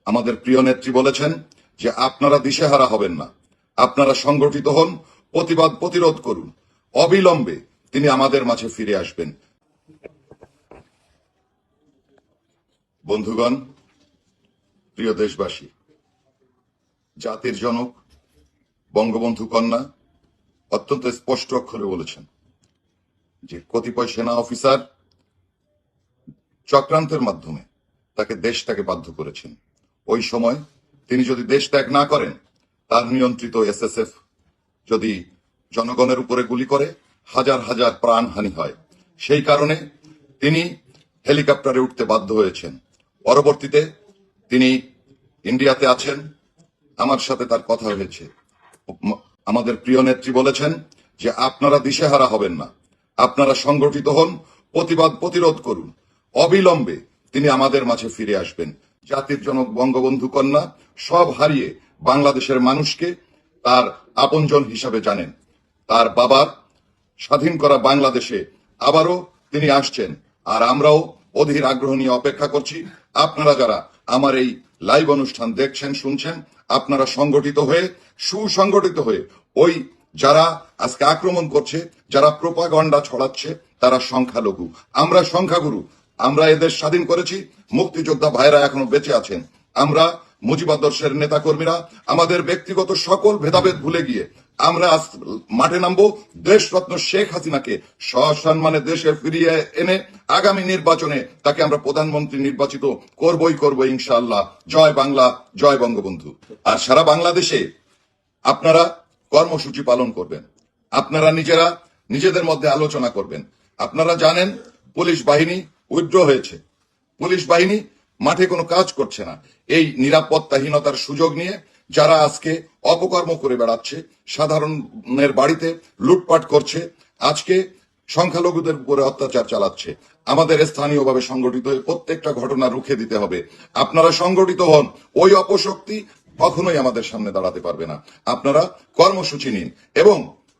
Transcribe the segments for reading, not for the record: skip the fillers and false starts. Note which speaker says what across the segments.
Speaker 1: আমাদের প্রিয় নেত্রী বলেছেন যে আপনারা দিশেহারা হবেন না, আপনারা সংগঠিত হন, প্রতিবাদ প্রতিরোধ করুন, অবিলম্বে তিনি আমাদের মাঝে ফিরে আসবেন। বন্ধুগণ, প্রিয় দেশবাসী, জাতির জনক বঙ্গবন্ধু কন্যা অত্যন্ত স্পষ্ট অক্ষরে বলেছেন যে কতিপয় সেনা অফিসার চক্রান্তের মাধ্যমে তাকে দেশটাকে বাধ্য করেছেন। ওই সময় তিনি যদি দেশ ত্যাগ না করেন, তার নিয়ন্ত্রিত এসএসএফ যদি জনগণের উপরে গুলি করে, হাজার হাজার প্রাণহানি হয়। সেই কারণে তিনি হেলিকপ্টারে উঠতে বাধ্য হয়েছেন। পরবর্তীতে তিনি ইন্ডিয়াতে আছেন, আমার সাথে তার কথা হয়েছে। আমাদের প্রিয় নেত্রী বলেছেন যে আপনারা দিশেহারা হবেন না, আপনারা সংগঠিত হন, প্রতিবাদ প্রতিরোধ করুন, অবিলম্বে তিনি আমাদের মাঝে ফিরে আসবেন। জাতির জনক বঙ্গবন্ধু কন্যা সব হারিয়ে বাংলাদেশের মানুষকে তার আপনজন হিসাবে জানেন। তার বাবার স্বাধীন করা বাংলাদেশে আবারও তিনি আসছেন, আর আমরাও অধীর আগ্রহ নিয়ে অপেক্ষা করছি। আপনারা যারা আমার এই লাইভ অনুষ্ঠান দেখছেন, শুনছেন, আপনারা সংগঠিত হয়ে, সুসংগঠিত হয়ে, ওই যারা আজকে আক্রমণ করছে, যারা প্রোপাগান্ডা ছড়াচ্ছে, তারা সংখ্যালঘু, আমরা সংখ্যাগুরু। আমরা এদেশ স্বাধীন করেছি, মুক্তিযোদ্ধা ভাইরা এখনো বেঁচে আছেন। আমরা মুজিবাদর্শের নেতা কর্মীরা আমাদের ব্যক্তিগত সকল ভেদাভেদ ভুলে গিয়ে আমরা মাঠে নামবো। দেশরত্ন শেখ হাসিনাকে সসম্মানে দেশে ফিরিয়ে এনে আগামী নির্বাচনে তাকে আমরা প্রধানমন্ত্রী নির্বাচিত করবই ইনশাআল্লাহ। জয় বাংলা, জয় বঙ্গবন্ধু। আর সারা বাংলাদেশে আপনারা কর্মসূচি পালন করবেন, আপনারা নিজেরা নিজেদের মধ্যে আলোচনা করবেন। আপনারা জানেন পুলিশ বাহিনী উইথড্র হয়েছে, পুলিশ বাহিনী মাঠে কোনো কাজ করছে না। এই নিরাপত্তাহীনতার সুযোগ নিয়ে যারা আজকে অপকর্ম করে বেড়াচ্ছে, সাধারণের বাড়িতে লুটপাট করছে, আজকে সংখ্যালঘুদের উপরে অত্যাচার চালাচ্ছে, আমাদের স্থানীয়ভাবে সংগঠিত হয়ে প্রত্যেকটা ঘটনা রুখে দিতে হবে। আপনারা সংগঠিত হন, ওই অপশক্তি কখনোই আমাদের সামনে দাঁড়াতে পারবে না। আপনারা কর্মসূচি নিন এবং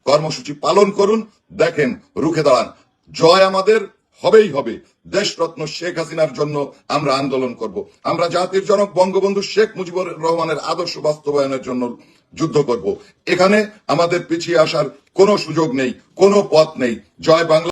Speaker 1: কর্মসূচি পালন করুন, দেখেন রুখে দাঁড়ান। জয় আমাদের হবেই হবে। দেশরত্ন শেখ হাসিনার জন্য আমরা আন্দোলন করব। আমরা জাতির জনক বঙ্গবন্ধু শেখ মুজিবুর রহমানের আদর্শ বাস্তবায়নের জন্য যুদ্ধ করব। এখানে আমাদের পিছিয়ে আসার কোনো সুযোগ নেই, কোনো পথ নেই। জয় বাংলা।